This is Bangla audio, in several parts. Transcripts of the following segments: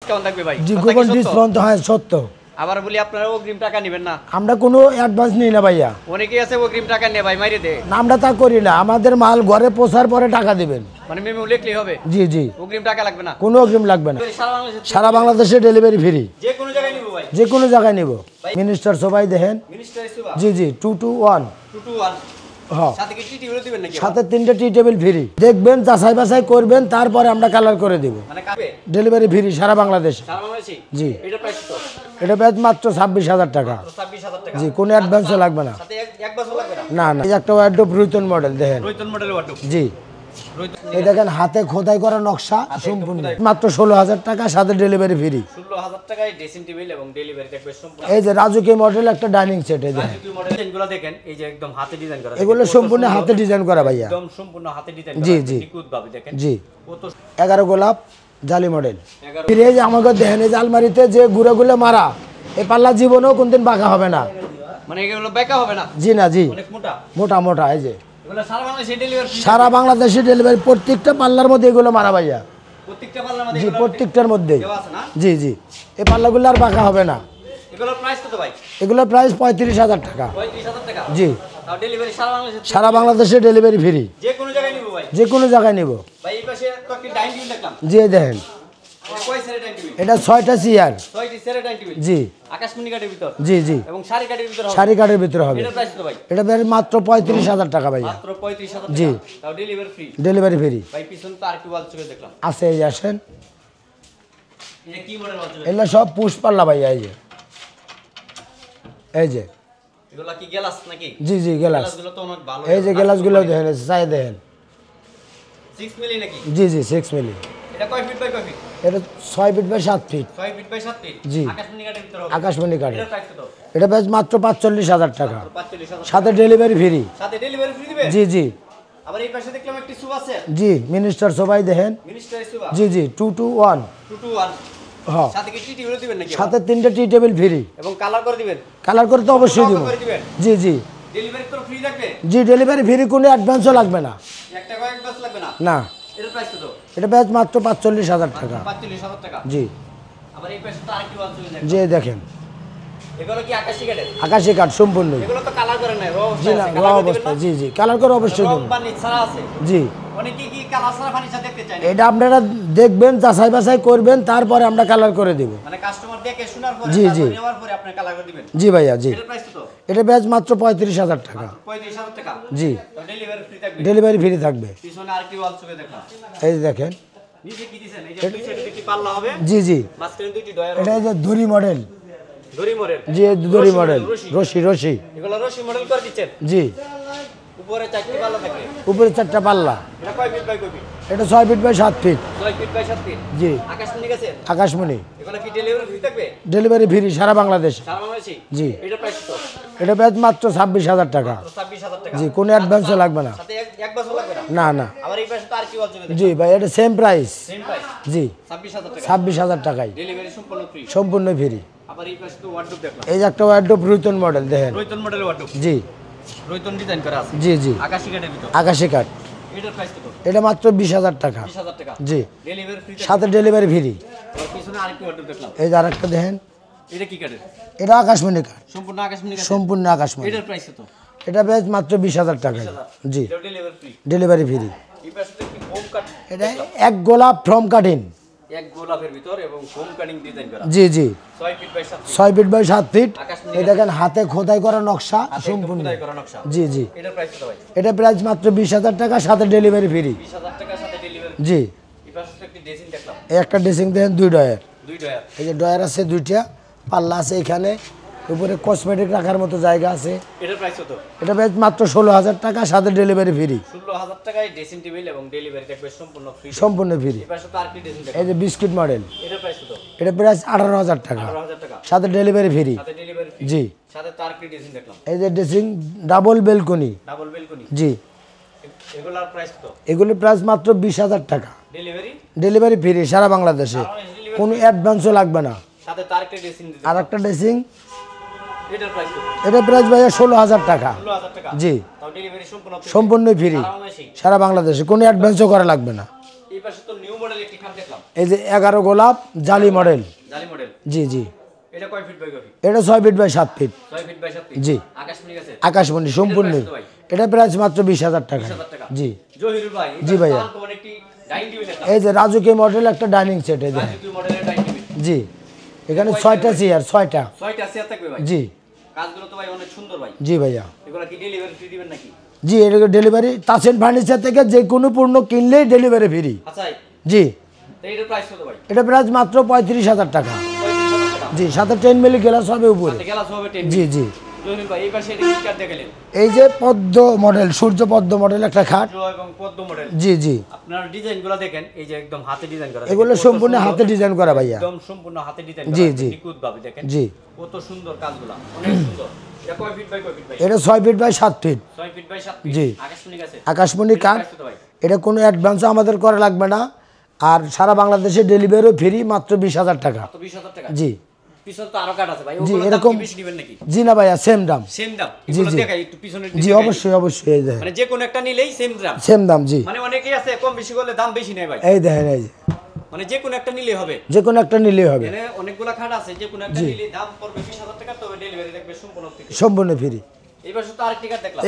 ডিসকাউন্ট থাকবে ভাই জি গোপন ডিসকাউন্ট হয় সত্য আবার বলি আপনারা অগ্রিম টাকা নেবেন না আমরা কোনো অ্যাডভান্স নিই না ভাইয়া অনেকেই আছে অগ্রিম টাকা নিয়ে ভাই মাইরে দে না আমরা তা করি না আমাদের মাল ঘরে পৌঁছার পরে টাকা দিবেন মানে মেমো লিখলেই হবে জি জি অগ্রিম টাকা লাগবে না কোনো অগ্রিম লাগবে না সারা বাংলাদেশে সারা বাংলাদেশে ডেলিভারি ফ্রি যে কোনো জায়গায় নিব ভাই যে কোনো জায়গায় নিব মিনিস্টার সবাই দেখেন মিনিস্টার সুবা জি জি 221 221 হ্যাঁ সাথে কি টি টেবিল দিবেন নাকি সাথে 3টে টি টেবিল ফ্রি দেখবেন যাচাই বাছাই করবেন তারপরে আমরা কালার করে দেব মানে কাবে ডেলিভারি ফ্রি সারা বাংলাদেশে সারা বাংলাদেশে জি এটা প্রাইস তো এটা বেশ মাত্র 26000 টাকা 26000 টাকা জি কোনো অ্যাডভান্সও লাগবে না সাথে এক বছর লাগবে না না এই একটা ওয়ার্ডরোব রুইতন মডেল দেখেন রয়তন মডেল ওয়াটু জি এই দেখেন হাতে খোদাই করা নকশা সম্পূর্ণ মাত্র 16000 টাকা সাথে ডেলিভারি ফ্রি 16000 টাকায় ড্রেসিং টেবিল এবং ডেলিভারি থাকবে সম্পূর্ণ এই যে রাজুকি মডেল একটা ডাইনিং সেট এই দেখেন রাজুকি মডেলগুলো দেখেন এই যে একদম হাতে ডিজাইন করা এগুলো সম্পূর্ণ হাতে ডিজাইন করা ভাইয়া একদম সম্পূর্ণ হাতে ডিজাইন করা জি জি নিখুঁত ভাবে দেখেন জি কত 11 গোলাপ জালি মডেল 11 ফিরে যে আমাকে দেখেন এই যে আলমারিতে যে গুঁড়োগুলো মারা এই পাল্লা জীবনেও কোনদিন বাঁকা হবে না মানে এগুলো বেকা হবে না জি না জি অনেক মোটা মোটা মোটা এই যে এগুলো সারা বাংলাদেশে ডেলিভারি সারা বাংলাদেশে ডেলিভারি প্রত্যেকটা পাল্লার মধ্যে এগুলো মারা ভাইয়া প্রত্যেকটা পাল্লার মধ্যে জি এগুলো প্রত্যেকটার মধ্যেই দেওয়া আছে না জি জি এই পাল্লাগুলো আর বাঁকা হবে না এগুলোর প্রাইস কত ভাই এগুলোর প্রাইস 35000 টাকা 35000 টাকা জি তাও ডেলিভারি সারা বাংলাদেশে সারা বাংলাদেশে ডেলিভারি ফ্রি যে কোনো জায়গায় নিব ভাই যে কোনো জায়গায় নিব ভাই এই পাশে তো একটা ডাইনিং টেবিল দেখলাম জি এই দেখেন এটা কয় সেরে ডাইনিং টেবিল এটা 6টা চেয়ার 6টি সেরে ডাইনিং টেবিল জি আকাশমণি কাঠের ভিতর জি জি এবং শাড়ি কাঠের ভিতর হবে শাড়ি কাঠের ভিতরে হবে এটা প্রাইস কত ভাই এটা বের মাত্র 35000 টাকা ভাইয়া মাত্র 35000 জি। টাকা তাও ডেলিভারি ফ্রি ডেলিভারি ফ্রি ভাই পিছন তো আরেকটু ওয়াল চোখে দেখলাম আছে এই যে আসেন এটা কি মডেল ওয়াল চোখে এগুলো সব পুশ পাল্লা ভাইয়া এই যে এগুলা কি গ্লাস নাকি জি জি গ্লাস গ্লাসগুলো তো অনেক ভালো এই যে গ্লাসগুলো দেখেন চাই দেখেন 6 মিলি নাকি জি জি 6 মিলি এটা কয় ফিট বাই কয় ফিট এটা 6 feet by 7 feet 6 feet by 7 feet জি। আকাশমণি কাঠের ভিতর হবে আকাশমণি কাঠের এটা প্রাইস কত এটা বেশ মাত্র 45000 টাকা 45000 সাথে ডেলিভারি ফ্রি সাথে ডেলিভারি ফ্রি দিবে জি জি আবার এই পাশে দেখলাম একটি সুবা আছে জি মিনিস্টার সবাই দেখেন মিনিস্টার সুবা জি জি 221 221 হ্যাঁ সাথে কি টি টেবিল দিবেন নাকি সাথে 3টে টি টেবিল ফ্রি এবং কালার করে দিবেন কালার করে তো অবশ্যই দিব করে দিবেন জি জি ডেলিভারি তো ফ্রি থাকবে জি ডেলিভারি ফ্রি কোনো অ্যাডভান্সও লাগবে না একটা কয়েক বাস লাগবে না না এর প্রাইস কত এটা বেশ মাত্র 45000 টাকা 45000 টাকা জি আবার এই পাশে তো আরেকটি ওয়াল চলে যায় যে দেখেন এগুলো কি আকাশী কাঠের আকাশি কাঠ সম্পূর্ণ এগুলো তো কালার করে নাই র জি না র অবস্থা জি জি কালার করে অবশ্যই রং দেব বানি ছাড়া আছে জি অনেকে কি কালার ছাড়া ফার্নিচার দেখতে চায় না এটা আপনারা দেখবেন যাচাই বাছাই করবেন তারপরে আমরা কালার করে দেব মানে কাস্টমার দেখে শোনার পরে জি, জি। তারপর নেওয়ার পরে আপনি কালার করে দিবেন জি ভাইয়া জি এর প্রাইস কত এটা বেশ মাত্র 35000 টাকা 35000 টাকা জি তো ডেলিভারি ফ্রি থাকবে ডেলিভারি ফ্রি থাকবে পিছনে আরেকটি ওয়াল চোখে দেখলাম এই যে দেখেন নিচে কি দিবেন এই যে দুই সাইডে একটি পাল্লা হবে জি জি মাঝখানে দুইটি ডয়ার এটা এই যে দড়ি মডেল দড়ি মডেল জি দড়ি মডেল রশি রশি এগুলো রশি মডেল করে দিচ্ছেন জি উপরে চারটি পাল্লা থাকে উপরে 4টা পাল্লা এটা কয় ফিট বাই কয় ফিট এটা 6 feet by 7 feet 6 feet by 7 feet জি আকাশমণি গেছে আকাশমণি এগুলো কি ডেলিভারি ফ্রি থাকবে ডেলিভারি ফ্রি সারা বাংলাদেশে সারা বাংলাদেশে জি এটা প্রাইস কত এটা বেশ মাত্র 26000 টাকা 26000 টাকা জি কোনো অ্যাডভান্সও লাগবে না সাথে এক বছর লাগবে না না না আবার এই পাশে তো আর কি ওয়াল চোখে জি ভাই এটা সেম প্রাইস সেম প্রাইস জি 26000 টাকা 26000 টাকায় ডেলিভারি সম্পূর্ণ ফ্রি সম্পূর্ণ ফ্রি আবার এই পাশে তো ওয়ার্ডরোব দেখলাম এই যে একটা ওয়ার্ডরোব রুইতন মডেল দেখেন রয়তন মডেল ওয়ার্ডরোব জি রয়তন ডিজাইন করা আছে জি জি আকাশী কাঠের ভিতর আকাশি কাঠ এটার প্রাইস কত এটা মাত্র 20000 টাকা 20000 টাকা জি ডেলিভারি ফ্রি সাথে ডেলিভারি ফ্রি পিছনে আরেকটি ওয়ার্ডরোব দেখলাম এই যে আরেকটা দেখেন এটা কি কাঠের এটা আকাশমণি কাঠ সম্পূর্ণ আকাশমণি কাঠ সম্পূর্ণ আকাশমণি এটার প্রাইস কত এটা বেশ মাত্র 20000 টাকা জি এটা ডেলিভারি ফ্রি ডেলিভারি ফ্রি এই পাশে তো একটি হোম কাট এটা এক গোলাপ ফ্রম কাটিং এক গোলাপের ভিতর এবং হোম কাটিং ডিজাইন করা জি জি 6 feet by 7 feet 6 feet by 7 feet আকাশমণি এই দেখেন হাতে খোদাই করা নকশা সম্পূর্ণ খোদাই করা নকশা জি জি এটার প্রাইস কত ভাই এটা প্রাইস মাত্র 20000 টাকা সাথে ডেলিভারি ফ্রি 20000 টাকার সাথে ডেলিভারি জি এই পাশে তো একটি ড্রেসিং দেখলাম এই একটা ড্রেসিং দেখেন 2 ডয়ার দুই ডয়ার এই যে ডয়ার আছে 2টা পাল্লা আছে এখানে উপরে কসমেটিক রাখার মতো জায়গা আছে এটার প্রাইস কত এটা বেশ মাত্র 16000 টাকা সাথে ডেলিভারি ফ্রি 16000 টাকায় ড্রেসিং টেবিল এবং ডেলিভারি থাকবে সম্পূর্ণ ফ্রি সম্পূর্ণ ফ্রি এই পাশে তো আর কি ড্রেসিং এই দেখলাম যে বিস্কিট মডেল এটার প্রাইস কত এটা প্রাইস 18000 টাকা 18000 টাকা সাথে ডেলিভারি ফ্রি সাথে ডেলিভারি ফ্রি জি সাথে তো আর কি ড্রেসিং দেখলাম এই যে dressing double balcony double balcony জি এগুলার প্রাইস কত এগুলো প্রাইস মাত্র 20000 টাকা ডেলিভারি ডেলিভারি ফ্রি সারা বাংলাদেশে কোনো অ্যাডভান্সও লাগবে না সাথে তো আরেকটা ড্রেসিং দিতে আর একটা ড্রেসিং এটার প্রাইস কত এটা প্রাইস ভাইয়া 16000 টাকা 16000 টাকা জি তাও ডেলিভারি সম্পূর্ণ ফ্রি সম্পূর্ণ ফ্রি সারা বাংলাদেশে সারা বাংলাদেশে কোনো অ্যাডভান্সও করা লাগবে না এই পাশে তো নিউ মডেল মডেল একটি খাট দেখলাম। এই যে 11 গোলাপ জালি মডেল। জালি মডেল। জি জি। এটা কয় ফিট বাই কয় ফিট? এটা 6 feet by 7 feet. 6 feet by 7 feet. জি। আকাশমণি আছে? আকাশমণি সম্পূর্ণ। এটা প্রাইস মাত্র 20,000 টাকা। 20,000 টাকা। জি। জহিরুল ভাই, জি ভাইয়া। কোন একটি ডাইনিং টেবিল দেখলাম। এই যে রাজুকি মডেল একটা ডাইনিং সেট এই যে। রাজুকি মডেলের ডাইনিং টেবিল। জি। এখানে 6টা চেয়ার, 6টা। 6টা চেয়ার থাকবে ভাই। জি। কাজগুলো তো ভাই অনেক সুন্দর ভাই। জি ভাইয়া। এগুলা কি ডেলিভারি ফ্রি দিবেন নাকি? জি, এটা ডেলিভারি তাসেন ফার্নিচার থেকে যে কোনো পণ্য কিনলেই ডেলিভারি ফ্রি। আচ্ছা। জি। তো এটার প্রাইস কত ভাই? এটা প্রাইস মাত্র 35,000 টাকা। 35,000 টাকা। জি, সাথে 10 মিলি গ্লাস হবে উপরে। সাথে গ্লাস হবে 10 জি জি। জহিরুল ভাই, এই পাশে এটা কি কাট দেখালেন? এই যে পদ্ম মডেল, সূর্য পদ্ম মডেল একটা খাট। সূর্য এবং পদ্ম মডেল। জি জি। আপনার ডিজাইনগুলো দেখেন, এই যে একদম হাতে ডিজাইন করা। এগুলো সম্পূর্ণ হাতে ডিজাইন করা ভাইয়া। একদম সম্পূর্ণ হাতে ডিজাইন করা। জি জি। নিখুঁত ভাবে দেখেন। জি। কত সুন্দর কাজগুলো, অনেক সুন্দর। এটা কয় ফিট বাই কয় ফিট ভাই? এটা 6 feet by 7 feet. 6 feet by 7 feet. জি। আকাশমণি আছে? আকাশমণি কাঠ। কত ভাই? এটা কোনো অ্যাডভান্স আমাদের করা লাগবে না, আর সারা বাংলাদেশে ডেলিভারিও ফ্রি, মাত্র 20,000 টাকা। তো 20,000 টাকা। জি পিছনে তো আরো কাট আছে ভাই, জি, ওগুলো দাম এরকম কি বেশি দিবেন নাকি? জি না ভাইয়া, সেম দাম। সেম দাম। জি, এগুলো জি। দেখাই একটু পিছনের জি অবশ্যই অবশ্যই। এই দেখেন মানে যে কোনো একটা নিলেই সেম দাম। সেম দাম। জি। মানে অনেকেই আছে কম বেশি করলে দাম বেশি নেয় ভাই। এই দেখেন, এই যে মানে যে কোনো একটা নিলেই হবে। যে কোনো একটা নিলেই হবে, এখানে অনেকগুলা খাট আছে, যে কোনো একটা নিলেই দাম পড়বে 20,000 টাকা, তবে ডেলিভারি দেখবে সম্পূর্ণ ফ্রি। সম্পূর্ণ ফ্রি। এইবার শুধু আরেকটি কাট দেখলাম।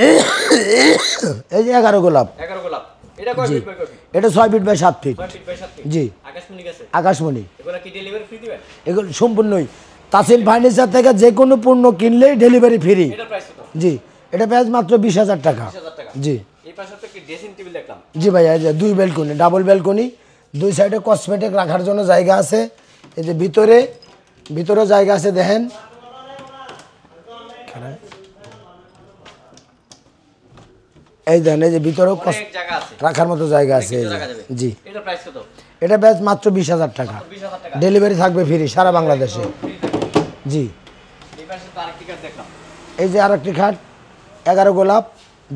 এই যে 11 গোলাপ। 11 গোলাপ। এটা কয় ফিট বাই কয় ফিট? এটা 6 feet by 7 feet. 6 feet by 7 feet. জি। আকাশমণি আছে? আকাশমণি। এগুলা কি ডেলিভারি ফ্রি দিবেন? এগুলো সম্পূর্ণই তাসিন ফার্নিচার থেকে যে কোনো পণ্য কিনলেই ডেলিভারি ফ্রি। এটার প্রাইস কত? জি। এটা প্রাইস মাত্র 20,000 টাকা। 20,000 টাকা। জি। এই পাশে তো কি ড্রেসিং টেবিল দেখলাম। জি ভাইয়া, এই যে 2 ব্যালকনি, ডাবল ব্যালকনি, 2 সাইডে কসমেটিক রাখার জন্য জায়গা আছে। এই যে ভিতরে জায়গা আছে দেখেন। এই দেখেন, এই যে ভিতরেও অনেক জায়গা আছে। রাখার মতো জায়গা আছে। এই যে। রাখা যাবে। জি। এটার প্রাইস কত? এটা ব্যাস মাত্র 20,000 টাকা। 20,000 টাকা। ডেলিভারি থাকবে ফ্রি সারা বাংলাদেশে। ফ্রি থাকবে। জি। এই পাশে তো আরেকটি কাট দেখলাম। এই যে আরেকটি খাট 11 গোলাপ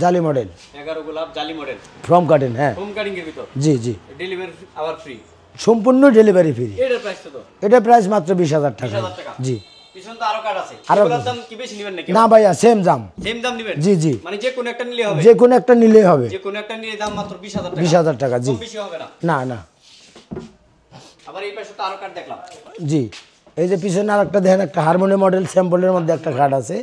জালি মডেল 11 গোলাপ জালি মডেল। ফ্রম কাটেন। হ্যাঁ হোম কাটিং এর ভিতর। জি জি। ডেলিভারি আবার ফ্রি। সম্পূর্ণ ডেলিভারি ফ্রি। এটার প্রাইস কত? এটা প্রাইস মাত্র 20,000 টাকা। 20,000 টাকা। জি। পিছনে তো আরো কাট আছে। আরো এগুলোর আছে। দাম কি বেশি নেবেন নাকি? না ভাইয়া, সেম দাম। সেম দাম নেবেন? জি জি। মানে যে কোনো একটা নিলে হবে? যে কোনো একটা নিলেই হবে। যে কোনো একটা নিলে দাম মাত্র 20,000 টাকা। 20,000 টাকা। জি। কম বেশি হবে না? না না। আবার এই পাশে তো আরো কাট দেখলাম। জি। এই যে পিছনে আরেকটা দেখেন, একটা হারমোনি মডেল স্যাম্পলের মধ্যে একটা খাট আছে।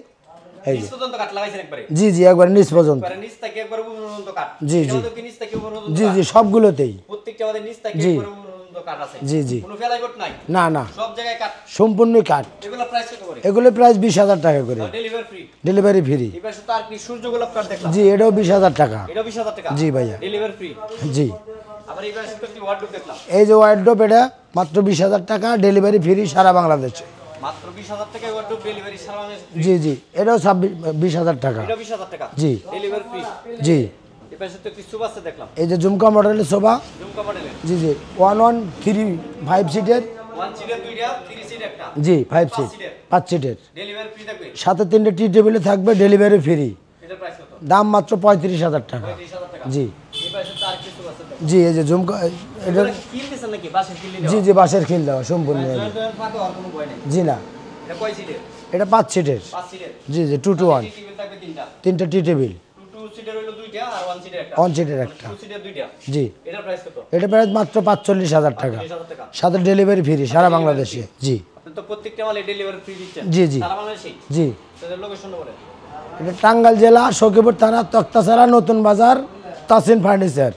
এই যে। নিচ পর্যন্ত কাট লাগাইছেন একবারে? জি জি, একবার নিচ পর্যন্ত। একবারে নিচ থেকে একবারে উপর পর্যন্ত কাট। জি, জি। আমাদের কি নিচ থেকে উপর পর্যন্ত? জি জি, সবগুলোতেই। প্রত্যেকটা আমাদের নিচ থেকে জি। উপর পর্যন্ত কাট আছে। জি, জি। কোনো ফেলাইবট নাই? না না, সব জায়গায় কাট। সম্পূর্ণ কাঠ। এগুলো প্রাইস কত করে? এগুলো প্রাইস 20,000 টাকা করে। Delivery free. Delivery free. এবার শুধু আর কি সূর্য গোলাপ কাট দেখলাম। জি, এটাও 20,000 টাকা। এটা 20,000 টাকা। জি ভাইয়া। Delivery free. জি। আবার এবার শুধু একটি ওয়ার্ডরোব দেখলাম। এই যে ওয়ার্ডরোব, এটা মাত্র 20,000 টাকা, ডেলিভারি ফ্রি সারা বাংলাদেশে। মাত্র 20,000 টাকা ওয়ার্ডরোব, ডেলিভারি সারা বাংলাদেশে ফ্রি। জি জি, এটাও 20,000 টাকা। এটা 20,000 টাকা। জি। Delivery free. জি। এবার শুধু একটি সোফা সেট দেখলাম। এই যে ঝুমকা মডেলের সোফা। ঝুমকা মডেলের। জি জি, 1 সিটের। 1 সিটের দুইটা, 3 সিট একটা। জি, 5 পাঁচ সিট, সিটের। 5 সিটের। ডেলিভারি ফ্রি থাকবে। সাথে 3টে টি টেবিলে থাকবে, ডেলিভারি ফ্রি। এটার প্রাইস কত? দাম মাত্র 35,000 টাকা। 35,000 টাকা। জি। এবার শুধু আর কিছু আছে দেখলাম। জি, এই যে ঝুমকা, এটা এটা কি কিনতেছেন নাকি বাসের কিনলে জি জি, বাঁশের খিল দেওয়া সম্পূর্ণ। জয়েন্ট জয়েন্ট ফাঁকা আর কোনো ভয় নেই। জি না, এটা কয় সিটের? এটা 5 সিটের। 5 সিটের। জি জি, 2 to 1, টেবিল থাকবে তিনটা। 3টে টি টেবিল। 2 সিটের হলো দুইটা আর 1 সিটের একটা। 1 সিটের একটা। 2 সিটের দুইটা। জি। এটার প্রাইস কত? এটা প্রাইস মাত্র 45,000 টাকা। 40,000 টাকা। সাথে ডেলিভারি ফ্রি সারা বাংলাদেশে। জি আপনি তো প্রত্যেকটা মালে ডেলিভারি ফ্রি দিচ্ছেন। জি, জি। সারা বাংলাদেশে। জি। তাদের লোকেশন বলেন। এটা টাঙ্গাইল জেলা সখীপুর থানা, তক্তাছড়া, নতুন বাজার, তাসিন ফার্নিচার।